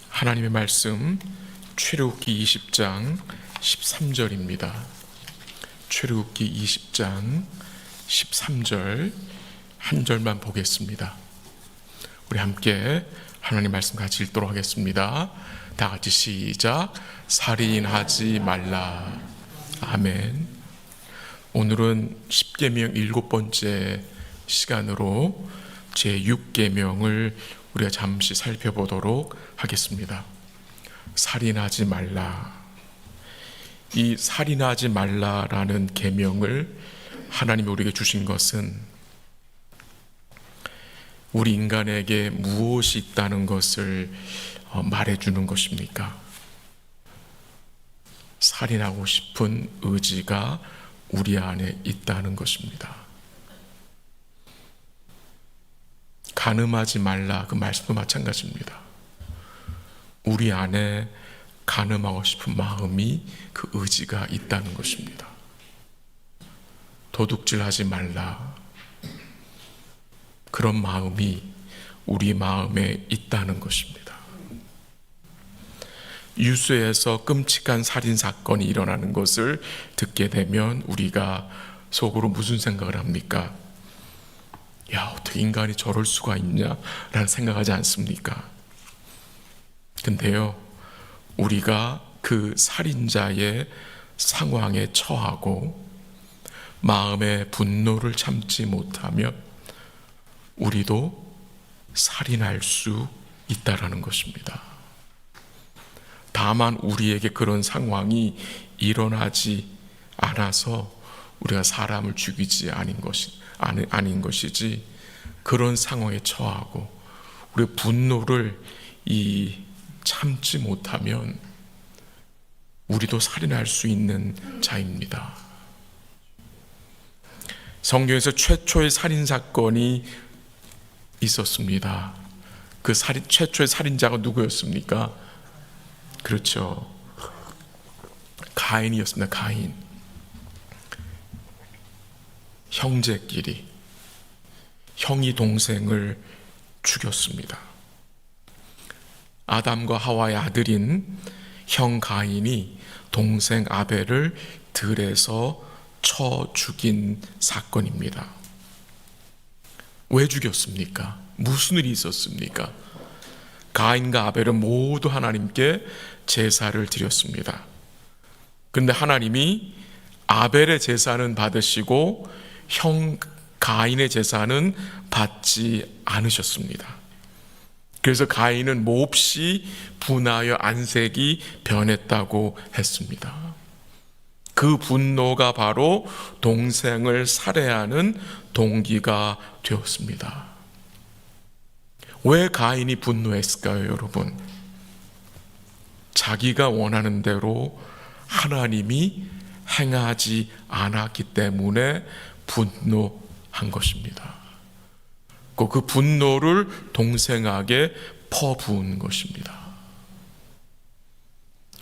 하나님의 말씀 출애굽기 20장 13절입니다. 출애굽기 20장 13절 한 절만 보겠습니다. 우리 함께 하나님 말씀 같이 읽도록 하겠습니다. 다 같이 시작. 살인하지 말라. 아멘. 오늘은 10계명 7번째 시간으로 제6계명을 우리가 잠시 살펴보도록 하겠습니다. 살인하지 말라. 이 살인하지 말라라는 계명을 하나님이 우리에게 주신 것은 우리 인간에게 무엇이 있다는 것을 말해주는 것입니까? 살인하고 싶은 의지가 우리 안에 있다는 것입니다. 간음하지 말라, 그 말씀도 마찬가지입니다. 우리 안에 간음하고 싶은 마음이, 그 의지가 있다는 것입니다. 도둑질하지 말라, 그런 마음이 우리 마음에 있다는 것입니다. 유수에서 끔찍한 살인사건이 일어나는 것을 듣게 되면 우리가 속으로 무슨 생각을 합니까? 야, 어떻게 인간이 저럴 수가 있냐? 라는 생각하지 않습니까? 근데요, 우리가 그 살인자의 상황에 처하고 마음의 분노를 참지 못하면 우리도 살인할 수 있다라는 것입니다. 다만 우리에게 그런 상황이 일어나지 않아서 우리가 사람을 죽이지 아닌 것이지, 그런 상황에 처하고 우리 분노를 참지 못하면 우리도 살인할 수 있는 자입니다. 성경에서 최초의 살인사건이 있었습니다. 그 최초의 살인자가 누구였습니까? 그렇죠, 가인이었습니다. 가인. 형제끼리 형이 동생을 죽였습니다. 아담과 하와의 아들인 형 가인이 동생 아벨을 들에서 쳐 죽인 사건입니다. 왜 죽였습니까? 무슨 일이 있었습니까? 가인과 아벨은 모두 하나님께 제사를 드렸습니다. 그런데 하나님이 아벨의 제사는 받으시고 형 가인의 제사는 받지 않으셨습니다. 그래서 가인은 몹시 분하여 안색이 변했다고 했습니다. 그 분노가 바로 동생을 살해하는 동기가 되었습니다. 왜 가인이 분노했을까요, 여러분? 자기가 원하는 대로 하나님이 행하지 않았기 때문에 분노한 것입니다. 그 분노를 동생에게 퍼부은 것입니다.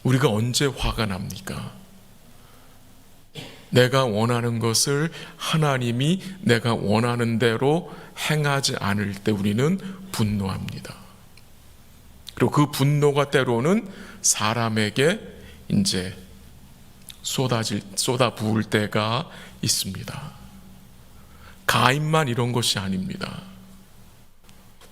우리가 언제 화가 납니까? 내가 원하는 것을 하나님이 내가 원하는 대로 행하지 않을 때 우리는 분노합니다. 그리고 그 분노가 때로는 사람에게 이제 쏟아 부을 때가 있습니다. 가인만 이런 것이 아닙니다.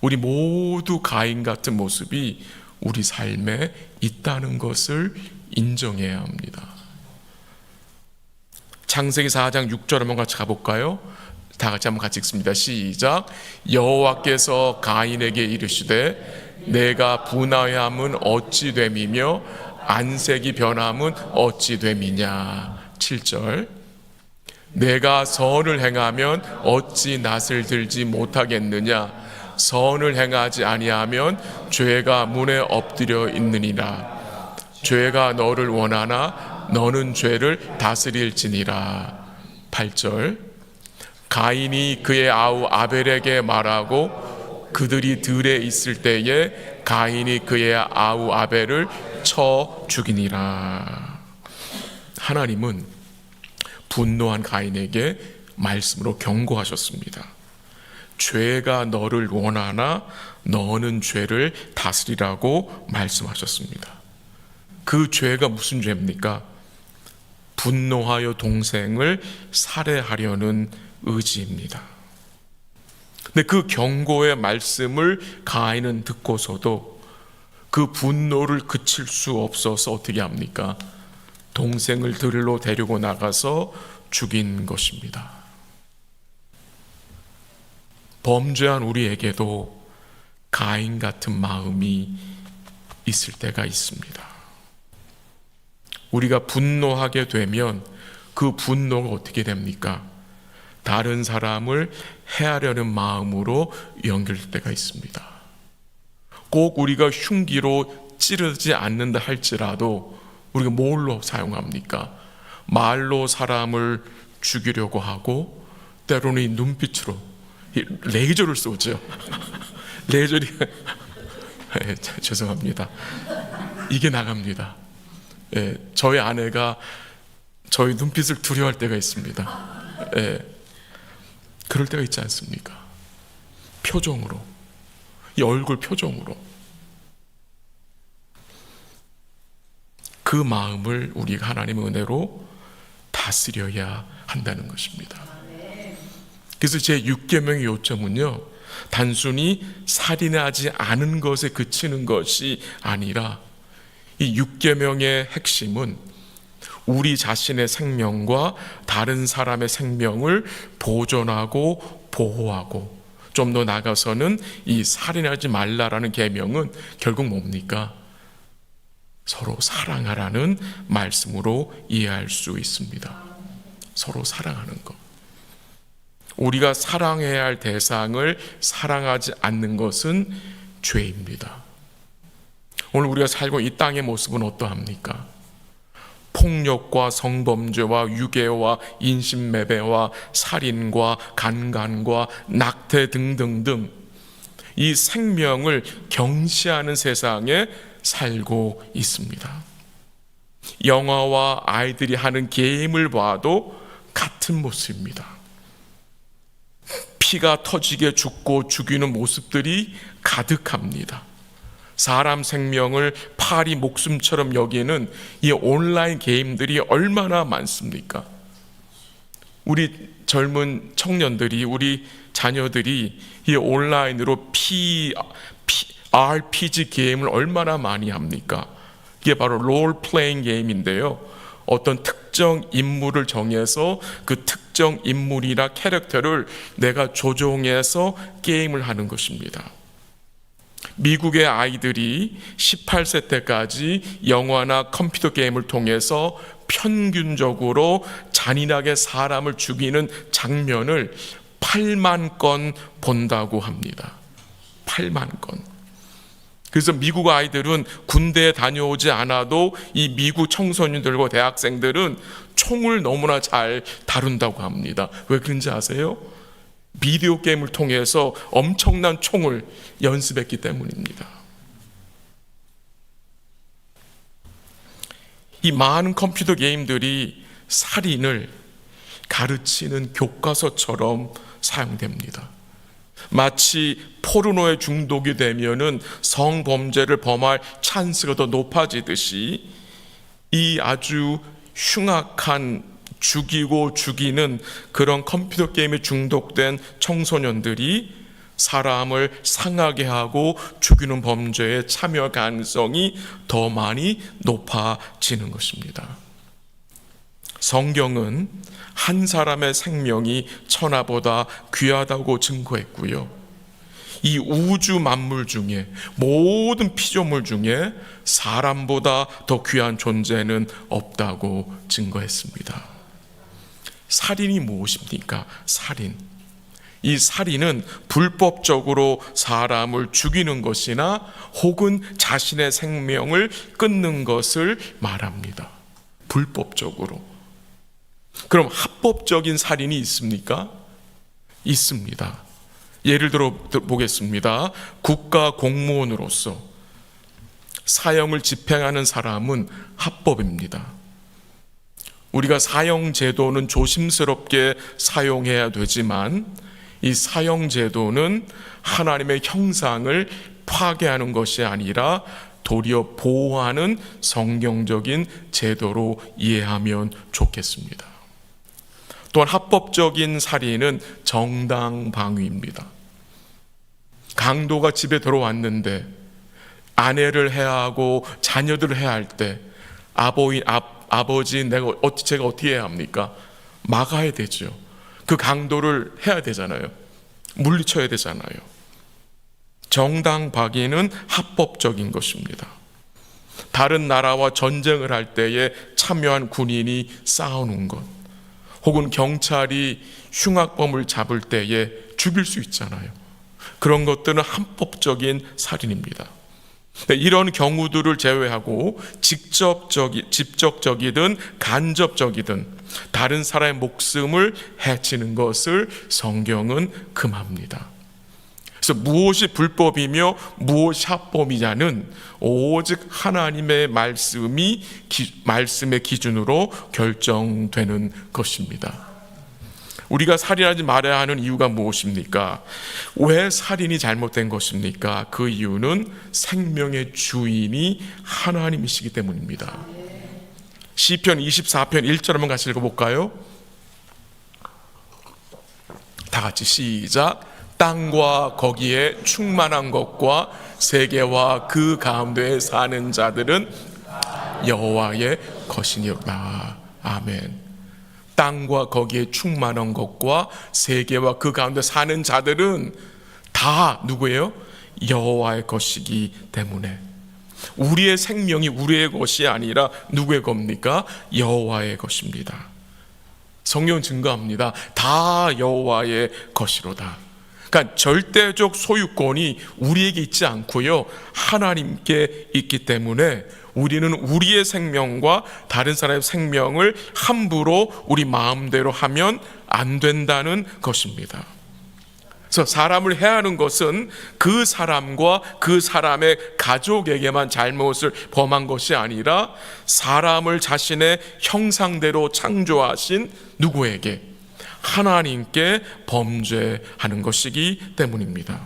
우리 모두 가인 같은 모습이 우리 삶에 있다는 것을 인정해야 합니다. 창세기 4장 6절 한번 같이 가볼까요? 다 같이 한번 같이 읽습니다. 시작. 여호와께서 가인에게 이르시되 내가 분하여함은 어찌 됨이며 안색이 변함은 어찌 됨이냐. 7절. 내가 선을 행하면 어찌 낯을 들지 못하겠느냐. 선을 행하지 아니하면 죄가 문에 엎드려 있느니라. 죄가 너를 원하나 너는 죄를 다스릴지니라. 8절. 가인이 그의 아우 아벨에게 말하고 그들이 들에 있을 때에 가인이 그의 아우 아벨을 쳐 죽이니라. 하나님은 분노한 가인에게 말씀으로 경고하셨습니다. 죄가 너를 원하나 너는 죄를 다스리라고 말씀하셨습니다. 그 죄가 무슨 죄입니까? 분노하여 동생을 살해하려는 의지입니다. 근데 그 경고의 말씀을 가인은 듣고서도 그 분노를 그칠 수 없어서 어떻게 합니까? 동생을 들로 데리고 나가서 죽인 것입니다. 범죄한 우리에게도 가인 같은 마음이 있을 때가 있습니다. 우리가 분노하게 되면 그 분노가 어떻게 됩니까? 다른 사람을 해하려는 마음으로 연결될 때가 있습니다. 꼭 우리가 흉기로 찌르지 않는다 할지라도 우리가 뭘로 사용합니까? 말로 사람을 죽이려고 하고 때로는 이 눈빛으로 레이저를 쏘죠. 레이저리 죄송합니다. 이게 나갑니다. 저희 아내가 저희 눈빛을 두려워할 때가 있습니다. 그럴 때가 있지 않습니까? 표정으로, 이 얼굴 표정으로. 그 마음을 우리가 하나님의 은혜로 다스려야 한다는 것입니다. 그래서 제 6계명의 요점은요, 단순히 살인하지 않은 것에 그치는 것이 아니라 이 6계명의 핵심은 우리 자신의 생명과 다른 사람의 생명을 보존하고 보호하고, 좀 더 나아가서는 이 살인하지 말라라는 계명은 결국 뭡니까? 서로 사랑하라는 말씀으로 이해할 수 있습니다. 서로 사랑하는 것. 우리가 사랑해야 할 대상을 사랑하지 않는 것은 죄입니다. 오늘 우리가 살고 이 땅의 모습은 어떠합니까? 폭력과 성범죄와 유괴와 인신매매와 살인과 강간과 낙태 등등등 이 생명을 경시하는 세상에 살고 있습니다. 영화와 아이들이 하는 게임을 봐도 같은 모습입니다. 피가 터지게 죽고 죽이는 모습들이 가득합니다. 사람 생명을 파리 목숨처럼 여기는 이 온라인 게임들이 얼마나 많습니까? 우리 젊은 청년들이, 우리 자녀들이 이 온라인으로 RPG 게임을 얼마나 많이 합니까? 이게 바로 롤 플레잉 게임인데요, 어떤 특정 인물을 정해서 그 특정 인물이나 캐릭터를 내가 조종해서 게임을 하는 것입니다. 미국의 아이들이 18세 때까지 영화나 컴퓨터 게임을 통해서 평균적으로 잔인하게 사람을 죽이는 장면을 8만 건 본다고 합니다. 8만 건. 그래서 미국 아이들은 군대에 다녀오지 않아도 이 미국 청소년들과 대학생들은 총을 너무나 잘 다룬다고 합니다. 왜 그런지 아세요? 비디오 게임을 통해서 엄청난 총을 연습했기 때문입니다. 이 많은 컴퓨터 게임들이 살인을 가르치는 교과서처럼 사용됩니다. 마치 포르노에 중독이 되면은 성범죄를 범할 찬스가 더 높아지듯이 이 아주 흉악한 죽이고 죽이는 그런 컴퓨터 게임에 중독된 청소년들이 사람을 상하게 하고 죽이는 범죄에 참여 가능성이 더 많이 높아지는 것입니다. 성경은 한 사람의 생명이 천하보다 귀하다고 증거했고요, 이 우주 만물 중에, 모든 피조물 중에 사람보다 더 귀한 존재는 없다고 증거했습니다. 살인이 무엇입니까? 살인. 이 살인은 불법적으로 사람을 죽이는 것이나 혹은 자신의 생명을 끊는 것을 말합니다. 불법적으로. 그럼 합법적인 살인이 있습니까? 있습니다. 예를 들어 보겠습니다. 국가 공무원으로서 사형을 집행하는 사람은 합법입니다. 우리가 사형 제도는 조심스럽게 사용해야 되지만 이 사형제도는 하나님의 형상을 파괴하는 것이 아니라 도리어 보호하는 성경적인 제도로 이해하면 좋겠습니다. 또한 합법적인 살인은 정당방위입니다. 강도가 집에 들어왔는데 아내를 해야 하고 자녀들을 해야 할 때 아버지 제가 어떻게 해야 합니까? 막아야 되죠. 그 강도를 해야 되잖아요. 물리쳐야 되잖아요. 정당방위는 합법적인 것입니다. 다른 나라와 전쟁을 할 때에 참여한 군인이 싸우는 것, 혹은 경찰이 흉악범을 잡을 때에 죽일 수 있잖아요. 그런 것들은 합법적인 살인입니다. 이런 경우들을 제외하고 직접적이든 간접적이든 다른 사람의 목숨을 해치는 것을 성경은 금합니다. 그래서 무엇이 불법이며 무엇이 합법이냐는 오직 하나님의 말씀의 기준으로 결정되는 것입니다. 우리가 살인하지 말아야 하는 이유가 무엇입니까? 왜 살인이 잘못된 것입니까? 그 이유는 생명의 주인이 하나님이시기 때문입니다. 시편 24편 1절 한번 같이 읽어볼까요? 다 같이 시작. 땅과 거기에 충만한 것과 세계와 그 가운데에 사는 자들은 여호와의 것이니라. 아멘. 땅과 거기에 충만한 것과 세계와 그 가운데 사는 자들은 다 누구예요? 여호와의 것이기 때문에 우리의 생명이 우리의 것이 아니라 누구의 겁니까? 여호와의 것입니다. 성경은 증거합니다. 다 여호와의 것이로다. 그러니까 절대적 소유권이 우리에게 있지 않고요, 하나님께 있기 때문에 우리는 우리의 생명과 다른 사람의 생명을 함부로 우리 마음대로 하면 안 된다는 것입니다. 그래서 사람을 해하는 것은 그 사람과 그 사람의 가족에게만 잘못을 범한 것이 아니라 사람을 자신의 형상대로 창조하신 누구에게? 하나님께 범죄하는 것이기 때문입니다.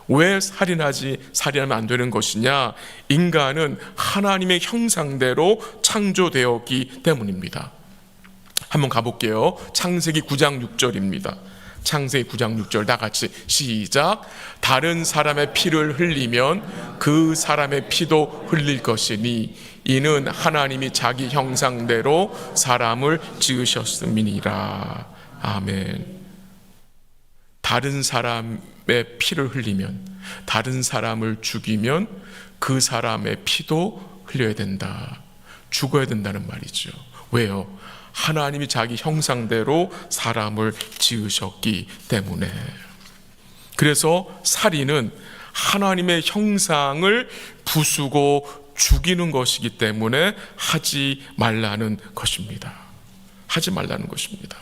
왜 살인하면 안 되는 것이냐? 인간은 하나님의 형상대로 창조되었기 때문입니다. 한번 가볼게요. 창세기 9장 6절입니다. 창세기 9장 6절 다 같이 시작. 다른 사람의 피를 흘리면 그 사람의 피도 흘릴 것이니 이는 하나님이 자기 형상대로 사람을 지으셨음이니라. 아멘. 다른 사람의 피를 흘리면, 다른 사람을 죽이면 그 사람의 피도 흘려야 된다. 죽어야 된다는 말이죠. 왜요? 하나님이 자기 형상대로 사람을 지으셨기 때문에. 그래서 살인은 하나님의 형상을 부수고 죽이는 것이기 때문에 하지 말라는 것입니다. 하지 말라는 것입니다.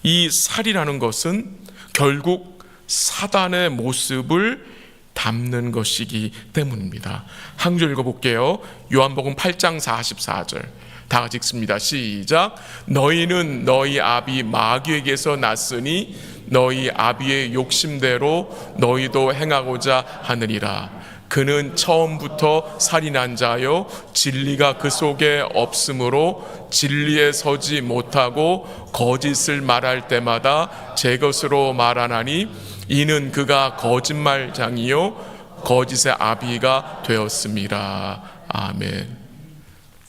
이 살이라는 것은 결국 사단의 모습을 담는 것이기 때문입니다. 한 줄 읽어볼게요. 요한복음 8장 44절 다 같이 읽습니다. 시작. 너희는 너희 아비 마귀에게서 났으니 너희 아비의 욕심대로 너희도 행하고자 하느니라. 그는 처음부터 살인한 자요 진리가 그 속에 없으므로 진리에 서지 못하고 거짓을 말할 때마다 제 것으로 말하나니 이는 그가 거짓말장이요 거짓의 아비가 되었습니다. 아멘.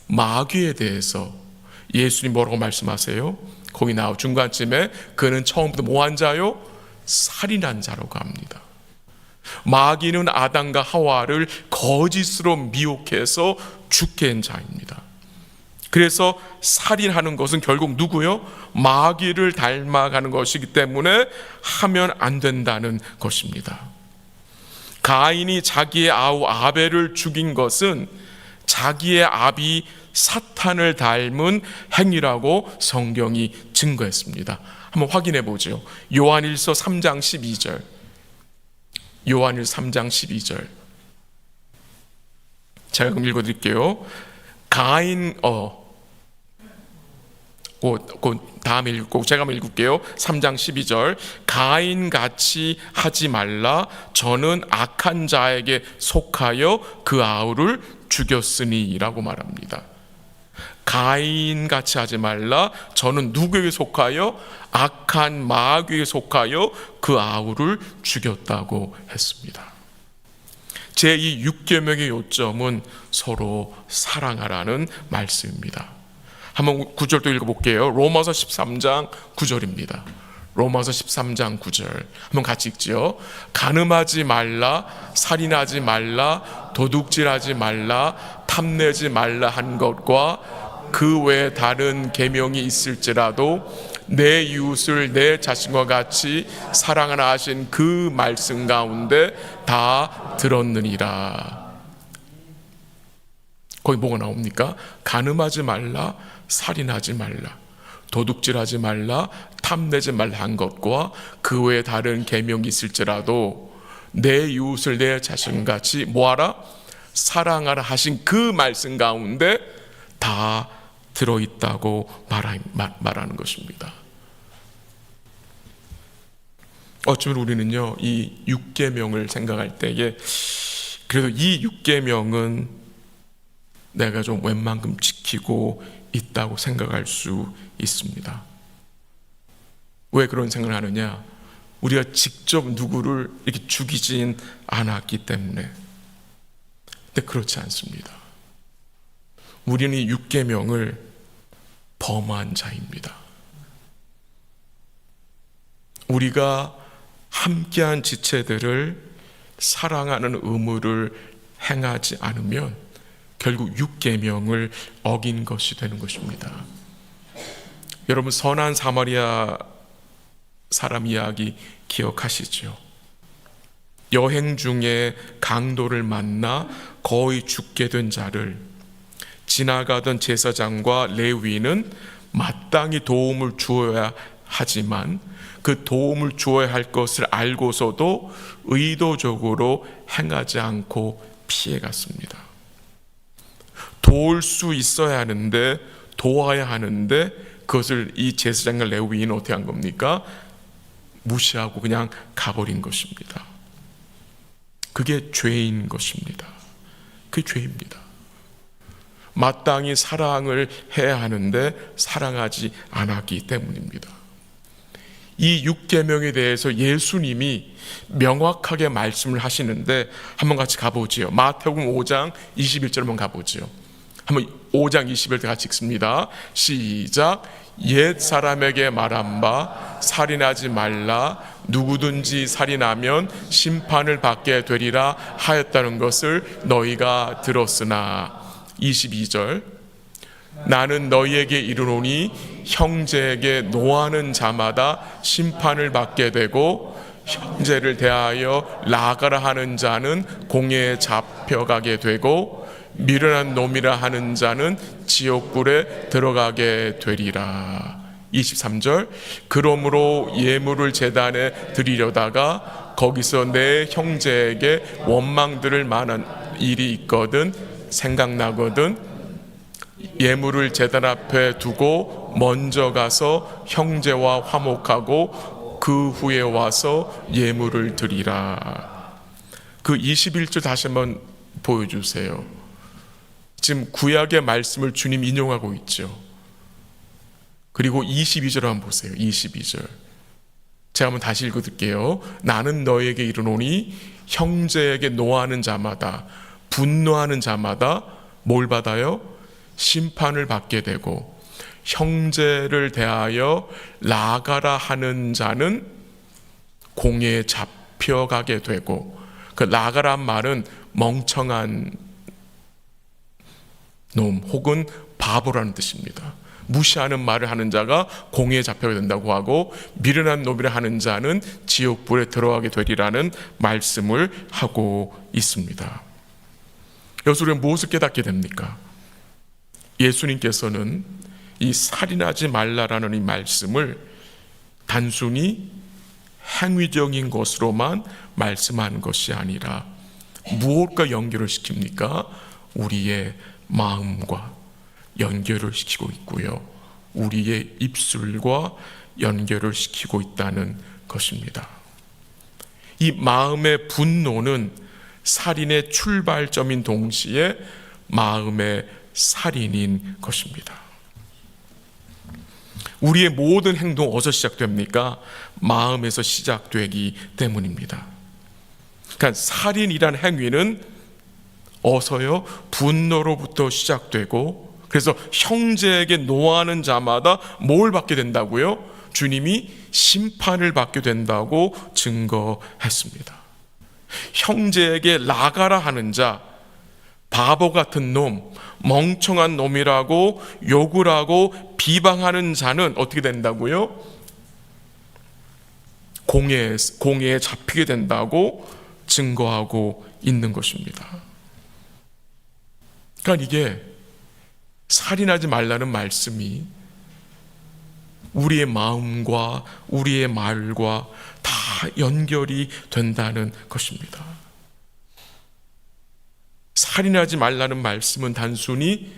마귀에 대해서 예수님 뭐라고 말씀하세요? 거기 나와 중간쯤에 그는 처음부터 뭐한 자요? 살인한 자라고 합니다. 마귀는 아담과 하와를 거짓으로 미혹해서 죽게 한 자입니다. 그래서 살인하는 것은 결국 누구요? 마귀를 닮아가는 것이기 때문에 하면 안 된다는 것입니다. 가인이 자기의 아우 아벨을 죽인 것은 자기의 아비 사탄을 닮은 행위라고 성경이 증거했습니다. 한번 확인해 보죠. 요한일서 3장 12절. 요한일서 3장 12절. 제가 그럼 읽어드릴게요. 그 다음에 읽고 제가 한번 읽을게요. 3장 12절. 가인같이 하지 말라. 저는 악한 자에게 속하여 그 아우를 죽였으니 라고 말합니다. 가인같이 하지 말라. 저는 누구에게 속하여? 악한 마귀에게 속하여 그 아우를 죽였다고 했습니다. 제2 6계명의 요점은 서로 사랑하라는 말씀입니다. 한번 9절도 읽어볼게요. 로마서 13장 9절입니다. 로마서 13장 9절 한번 같이 읽지요. 간음하지 말라, 살인하지 말라, 도둑질하지 말라, 탐내지 말라 한 것과 그 외에 다른 계명이 있을지라도 내 이웃을 내 자신과 같이 사랑하라 하신 그 말씀 가운데 다 들었느니라. 거기 뭐가 나옵니까? 간음하지 말라, 살인하지 말라, 도둑질하지 말라, 탐내지 말라 한 것과 그 외에 다른 계명이 있을지라도 내 이웃을 내 자신같이 뭐하라? 사랑하라 하신 그 말씀 가운데 다 들어있다고 말하는 것입니다. 어쩌면 우리는요, 이 6계명을 생각할 때에 그래도 이 6계명은 내가 좀 웬만큼 지키고 있다고 생각할 수 있습니다. 왜 그런 생각을 하느냐? 우리가 직접 누구를 이렇게 죽이진 않았기 때문에. 근데 그렇지 않습니다. 우리는 이 6계명을 범한 자입니다. 우리가 함께한 지체들을 사랑하는 의무를 행하지 않으면 결국 6계명을 어긴 것이 되는 것입니다. 여러분, 선한 사마리아 사람 이야기 기억하시죠? 여행 중에 강도를 만나 거의 죽게 된 자를 지나가던 제사장과 레위인은 마땅히 도움을 주어야 하지만 그 도움을 주어야 할 것을 알고서도 의도적으로 행하지 않고 피해갔습니다. 도울 수 있어야 하는데, 도와야 하는데 그것을 이 제사장과 레위인은 어떻게 한 겁니까? 무시하고 그냥 가버린 것입니다. 그게 죄인 것입니다. 그게 죄입니다. 마땅히 사랑을 해야 하는데 사랑하지 않았기 때문입니다. 이 6계명에 대해서 예수님이 명확하게 말씀을 하시는데 한번 같이 가보지요. 마태복음 5장 21절 한번 가보지요. 한번 5장 21절 같이 읽습니다. 시작. 옛 사람에게 말한 바 살인하지 말라, 누구든지 살인하면 심판을 받게 되리라 하였다는 것을 너희가 들었으나. 22절. 나는 너희에게 이르노니 형제에게 노하는 자마다 심판을 받게 되고 형제를 대하여 나가라 하는 자는 공회에 잡혀가게 되고 미련한 놈이라 하는 자는 지옥불에 들어가게 되리라. 23절. 그러므로 예물을 제단에 드리려다가 거기서 내 형제에게 원망들을 만한 일이 있거든 생각나거든 예물을 제단 앞에 두고 먼저 가서 형제와 화목하고 그 후에 와서 예물을 드리라. 그 21절 다시 한번 보여주세요. 지금 구약의 말씀을 주님 인용하고 있죠. 그리고 22절 한번 보세요. 22절 제가 한번 다시 읽어드릴게요. 나는 너에게 이르노니 형제에게 노하는 자마다, 분노하는 자마다 뭘 받아요? 심판을 받게 되고 형제를 대하여 나가라 하는 자는 공회에 잡혀가게 되고, 그 나가란 말은 멍청한 놈 혹은 바보라는 뜻입니다. 무시하는 말을 하는 자가 공회에 잡혀야 된다고 하고 미련한 놈이라 하는 자는 지옥불에 들어가게 되리라는 말씀을 하고 있습니다. 여기서 우리가 무엇을 깨닫게 됩니까? 예수님께서는 이 살인하지 말라라는 이 말씀을 단순히 행위적인 것으로만 말씀하는 것이 아니라 무엇과 연결을 시킵니까? 우리의 마음과 연결을 시키고 있고요. 우리의 입술과 연결을 시키고 있다는 것입니다. 이 마음의 분노는 살인의 출발점인 동시에 마음의 살인인 것입니다. 우리의 모든 행동 어디서 시작됩니까? 마음에서 시작되기 때문입니다. 그러니까 살인이란 행위는 어서요 분노로부터 시작되고, 그래서 형제에게 노하는 자마다 뭘 받게 된다고요? 주님이 심판을 받게 된다고 증거했습니다. 형제에게 나가라 하는 자, 바보 같은 놈, 멍청한 놈이라고 욕을 하고 비방하는 자는 어떻게 된다고요? 공회에 잡히게 된다고 증거하고 있는 것입니다. 그러니까 이게 살인하지 말라는 말씀이 우리의 마음과 우리의 말과 다 연결이 된다는 것입니다. 살인하지 말라는 말씀은 단순히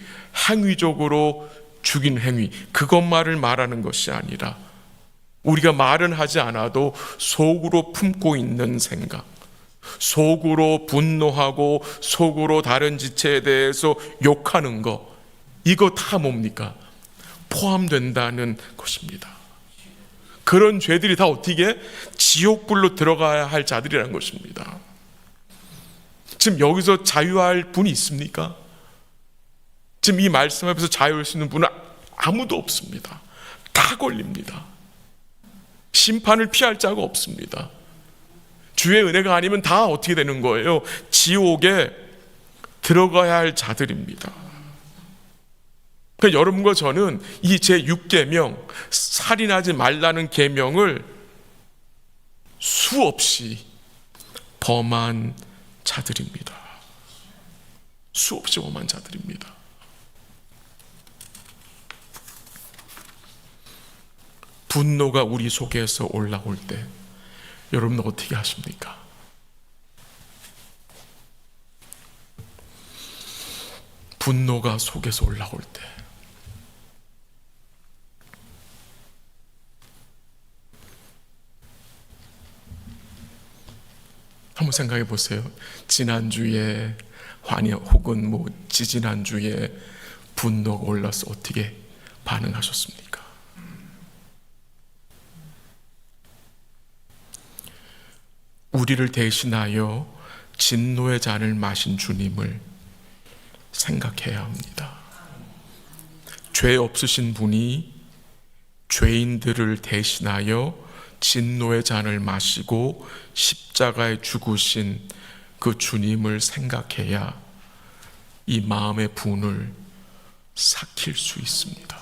행위적으로 죽인 행위, 그것만을 말하는 것이 아니라 우리가 말은 하지 않아도 속으로 품고 있는 생각, 속으로 분노하고 속으로 다른 지체에 대해서 욕하는 거, 이거 다 뭡니까? 포함된다는 것입니다. 그런 죄들이 다 어떻게 지옥불로 들어가야 할 자들이라는 것입니다. 지금 여기서 자유할 분이 있습니까? 지금 이 말씀 앞에서 자유할 수 있는 분은 아무도 없습니다. 다 걸립니다. 심판을 피할 자가 없습니다. 주의 은혜가 아니면 다 어떻게 되는 거예요? 지옥에 들어가야 할 자들입니다. 그러니까 여러분과 저는 이 제6계명, 살인하지 말라는 계명을 수없이 범한 자들입니다. 수없이 범한 자들입니다. 분노가 우리 속에서 올라올 때 여러분 어떻게 하십니까? 분노가 속에서 올라올 때 한번 생각해 보세요. 지난주에 혹은 지지난주에 분노가 올라서 어떻게 반응하셨습니까? 우리를 대신하여 진노의 잔을 마신 주님을 생각해야 합니다. 죄 없으신 분이 죄인들을 대신하여 진노의 잔을 마시고 십자가에 죽으신 그 주님을 생각해야 이 마음의 분을 삭힐 수 있습니다.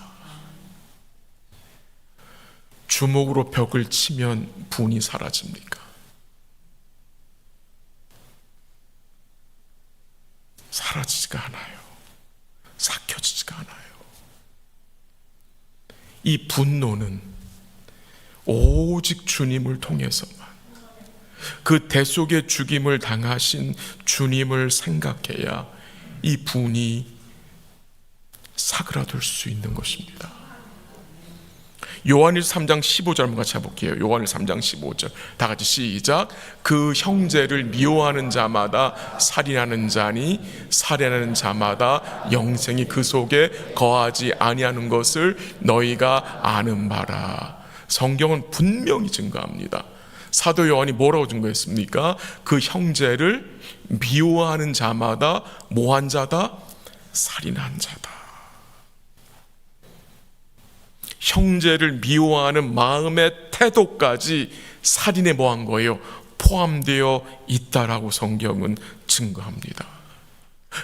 주먹으로 벽을 치면 분이 사라집니까? 사라지지가 않아요. 삭혀지지가 않아요. 이 분노는 오직 주님을 통해서만, 그 대속의 죽임을 당하신 주님을 생각해야 이 분이 사그라들 수 있는 것입니다. 요한일서 3장 15절 한번 같이 해볼게요. 요한일서 3장 15절 다 같이 시작. 그 형제를 미워하는 자마다 살인하는 자니 살인하는 자마다 영생이 그 속에 거하지 아니하는 것을 너희가 아는 바라. 성경은 분명히 증거합니다. 사도 요한이 뭐라고 증거했습니까? 그 형제를 미워하는 자마다 뭐한 자다? 살인한 자다. 형제를 미워하는 마음의 태도까지 살인에 뭐한 거예요? 포함되어 있다라고 성경은 증거합니다.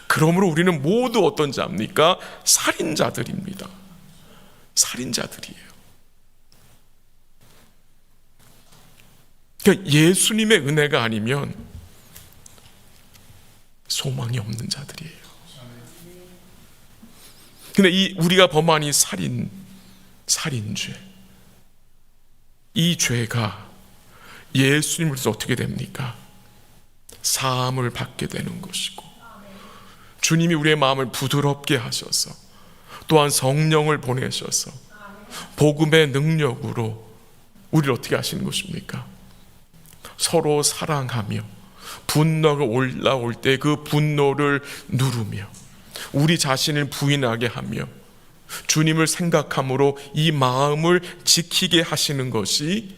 그러므로 우리는 모두 어떤 자입니까? 살인자들입니다. 살인자들이에요. 그러니까 예수님의 은혜가 아니면 소망이 없는 자들이에요. 근데 우리가 범한 이 살인죄, 이 죄가 예수님으로서 어떻게 됩니까? 사함을 받게 되는 것이고, 주님이 우리의 마음을 부드럽게 하셔서 또한 성령을 보내셔서 복음의 능력으로 우리를 어떻게 하시는 것입니까? 서로 사랑하며 분노가 올라올 때 그 분노를 누르며 우리 자신을 부인하게 하며 주님을 생각함으로 이 마음을 지키게 하시는 것이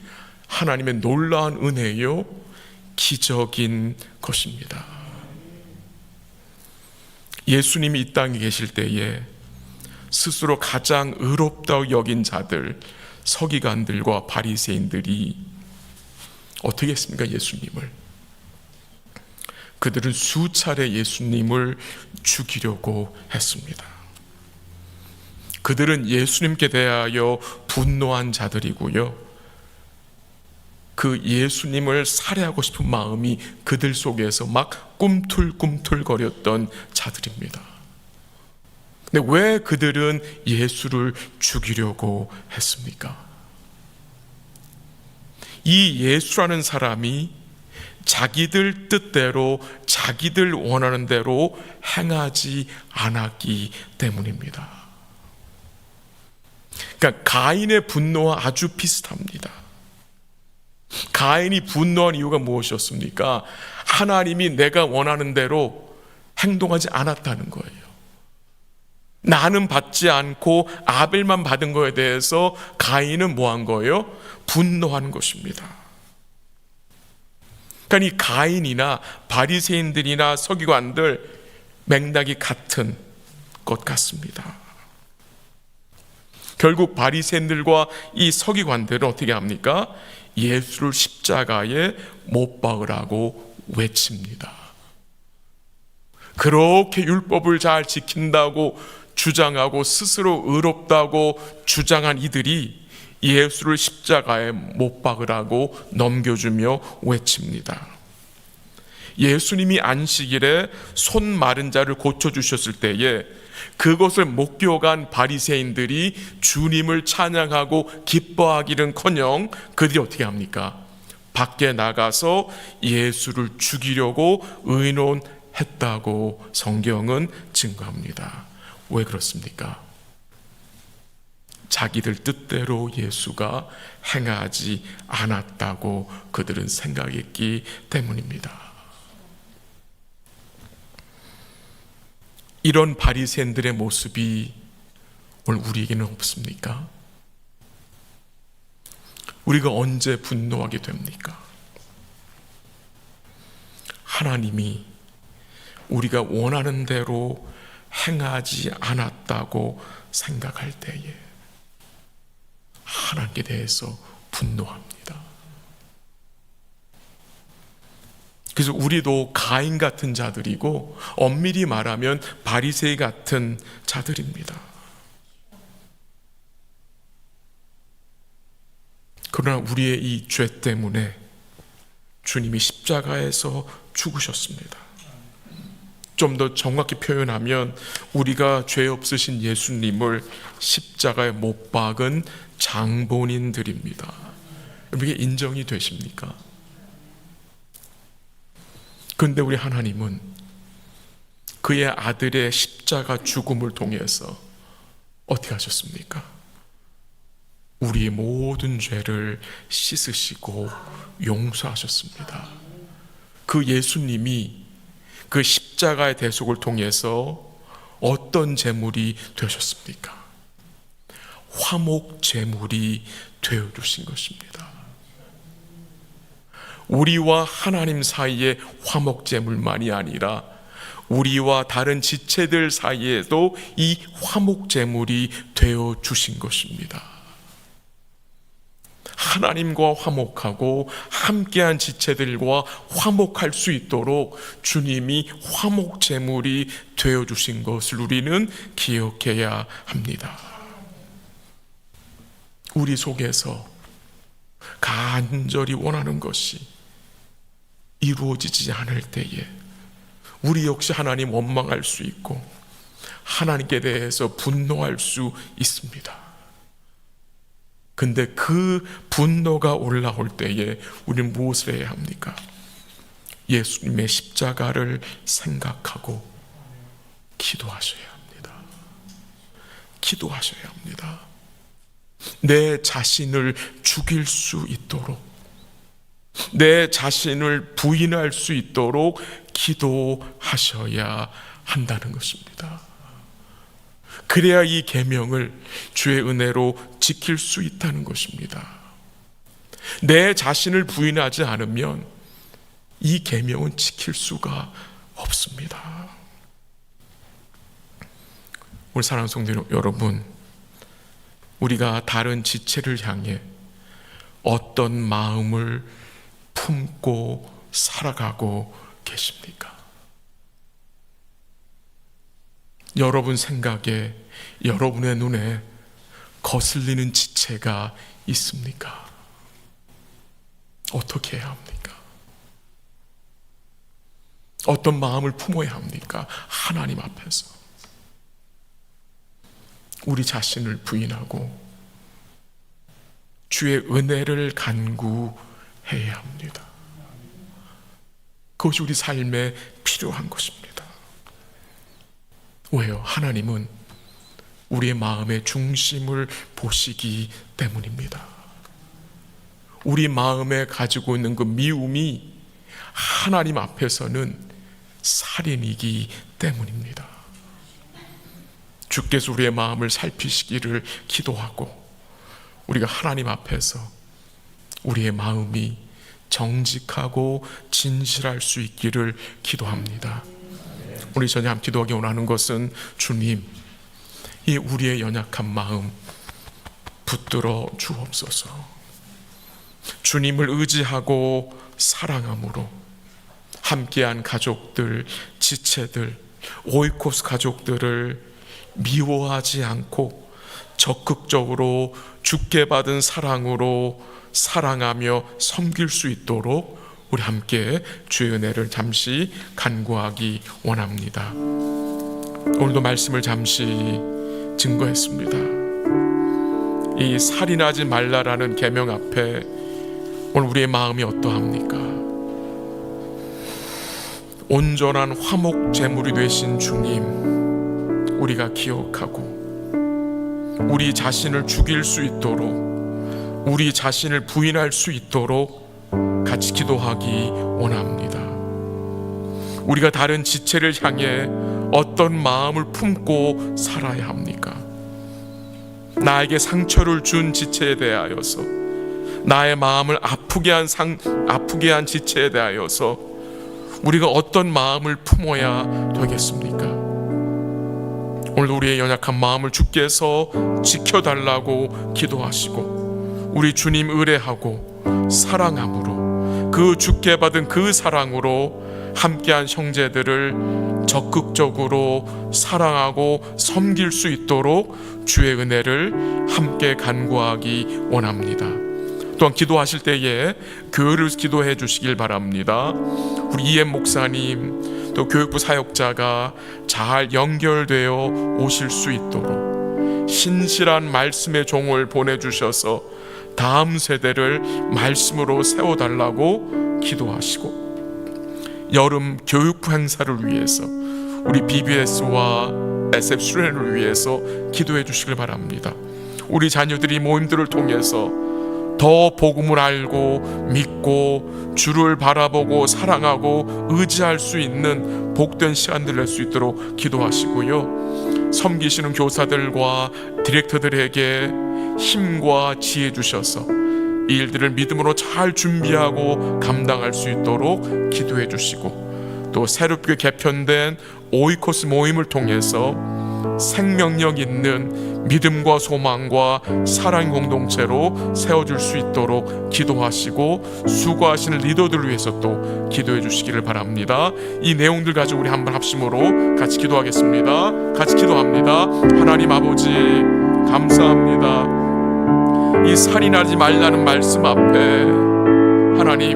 하나님의 놀라운 은혜요 기적인 것입니다. 예수님이 이 땅에 계실 때에 스스로 가장 의롭다고 여긴 자들, 서기관들과 바리새인들이 어떻게 했습니까? 예수님을. 그들은 수차례 예수님을 죽이려고 했습니다. 그들은 예수님께 대하여 분노한 자들이고요. 그 예수님을 살해하고 싶은 마음이 그들 속에서 막 꿈틀꿈틀거렸던 자들입니다. 근데 왜 그들은 예수를 죽이려고 했습니까? 이 예수라는 사람이 자기들 뜻대로 자기들 원하는 대로 행하지 않았기 때문입니다. 그러니까 가인의 분노와 아주 비슷합니다. 가인이 분노한 이유가 무엇이었습니까? 하나님이 내가 원하는 대로 행동하지 않았다는 거예요. 나는 받지 않고 아벨만 받은 거에 대해서 가인은 뭐 한 거예요? 분노하는 것입니다. 그러니까 이 가인이나 바리새인들이나 서기관들 맥락이 같은 것 같습니다. 결국 바리새인들과 이 서기관들은 어떻게 합니까? 예수를 십자가에 못 박으라고 외칩니다. 그렇게 율법을 잘 지킨다고 주장하고 스스로 의롭다고 주장한 이들이 예수를 십자가에 못 박으라고 넘겨주며 외칩니다. 예수님이 안식일에 손 마른 자를 고쳐주셨을 때에 그것을 목격한 바리새인들이 주님을 찬양하고 기뻐하기는커녕 그들이 어떻게 합니까? 밖에 나가서 예수를 죽이려고 의논했다고 성경은 증거합니다. 왜 그렇습니까? 자기들 뜻대로 예수가 행하지 않았다고 그들은 생각했기 때문입니다. 이런 바리새인들의 모습이 오늘 우리에게는 없습니까? 우리가 언제 분노하게 됩니까? 하나님이 우리가 원하는 대로 행하지 않았다고 생각할 때에 하나님께 대해서 분노합니다. 그래서 우리도 가인 같은 자들이고 엄밀히 말하면 바리새이 같은 자들입니다. 그러나 우리의 이 죄 때문에 주님이 십자가에서 죽으셨습니다. 좀 더 정확히 표현하면 우리가 죄 없으신 예수님을 십자가에 못 박은 장본인들입니다. 이게 인정이 되십니까? 그런데 우리 하나님은 그의 아들의 십자가 죽음을 통해서 어떻게 하셨습니까? 우리의 모든 죄를 씻으시고 용서하셨습니다. 그 예수님이 그 십자가의 대속을 통해서 어떤 제물이 되셨습니까? 화목 제물이 되어주신 것입니다. 우리와 하나님 사이의 화목 제물만이 아니라 우리와 다른 지체들 사이에도 이 화목 제물이 되어주신 것입니다. 하나님과 화목하고 함께한 지체들과 화목할 수 있도록 주님이 화목 제물이 되어주신 것을 우리는 기억해야 합니다. 우리 속에서 간절히 원하는 것이 이루어지지 않을 때에 우리 역시 하나님 원망할 수 있고 하나님께 대해서 분노할 수 있습니다. 근데 그 분노가 올라올 때에 우리는 무엇을 해야 합니까? 예수님의 십자가를 생각하고 기도하셔야 합니다. 기도하셔야 합니다. 내 자신을 죽일 수 있도록, 내 자신을 부인할 수 있도록 기도하셔야 한다는 것입니다. 그래야 이 계명을 주의 은혜로 지킬 수 있다는 것입니다. 내 자신을 부인하지 않으면 이 계명은 지킬 수가 없습니다. 우리 사랑하는 성도 여러분, 우리가 다른 지체를 향해 어떤 마음을 품고 살아가고 계십니까? 여러분 생각에, 여러분의 눈에 거슬리는 지체가 있습니까? 어떻게 해야 합니까? 어떤 마음을 품어야 합니까? 하나님 앞에서 우리 자신을 부인하고 주의 은혜를 간구해야 합니다. 그것이 우리 삶에 필요한 것입니다. 왜요? 하나님은 우리의 마음의 중심을 보시기 때문입니다. 우리 마음에 가지고 있는 그 미움이 하나님 앞에서는 살인이기 때문입니다. 주께서 우리의 마음을 살피시기를 기도하고 우리가 하나님 앞에서 우리의 마음이 정직하고 진실할 수 있기를 기도합니다. 우리 전에 함께 기도하기 원하는 것은 주님, 이 우리의 연약한 마음 붙들어 주옵소서. 주님을 의지하고 사랑함으로 함께한 가족들, 지체들, 오이코스 가족들을 미워하지 않고 적극적으로 주께 받은 사랑으로 사랑하며 섬길 수 있도록 우리 함께 주의 은혜를 잠시 간구하기 원합니다. 오늘도 말씀을 잠시 증거했습니다. 이 살인하지 말라라는 계명 앞에 오늘 우리의 마음이 어떠합니까? 온전한 화목 제물이 되신 주님, 우리가 기억하고 우리 자신을 죽일 수 있도록, 우리 자신을 부인할 수 있도록 같이 기도하기 원합니다. 우리가 다른 지체를 향해 어떤 마음을 품고 살아야 합니까? 나에게 상처를 준 지체에 대하여서, 나의 마음을 아프게 한 지체에 대하여서 우리가 어떤 마음을 품어야 되겠습니까? 오늘도 우리의 연약한 마음을 주께서 지켜달라고 기도하시고 우리 주님 의뢰하고 사랑함으로 그 주께 받은 그 사랑으로 함께한 형제들을 적극적으로 사랑하고 섬길 수 있도록 주의 은혜를 함께 간구하기 원합니다. 또한 기도하실 때에 교회를 기도해 주시길 바랍니다. 우리 이엠 목사님 또 교육부 사역자가 잘 연결되어 오실 수 있도록 신실한 말씀의 종을 보내주셔서 다음 세대를 말씀으로 세워달라고 기도하시고, 여름 교육부 행사를 위해서 우리 BBS와 SF 수련을 위해서 기도해 주시길 바랍니다. 우리 자녀들이 모임들을 통해서 더 복음을 알고 믿고 주를 바라보고 사랑하고 의지할 수 있는 복된 시간들 낼 수 있도록 기도하시고요. 섬기시는 교사들과 디렉터들에게 힘과 지혜 주셔서 이 일들을 믿음으로 잘 준비하고 감당할 수 있도록 기도해 주시고, 또 새롭게 개편된 오이코스 모임을 통해서 생명력 있는 믿음과 소망과 사랑 공동체로 세워줄 수 있도록 기도하시고, 수고하시는 리더들을 위해서 또 기도해 주시기를 바랍니다. 이 내용들 가지고 우리 한번 합심으로 같이 기도하겠습니다. 같이 기도합니다. 하나님 아버지 감사합니다. 이 살인하지 말라는 말씀 앞에 하나님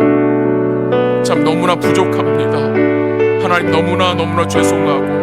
참 너무나 부족합니다. 하나님 너무나 죄송하고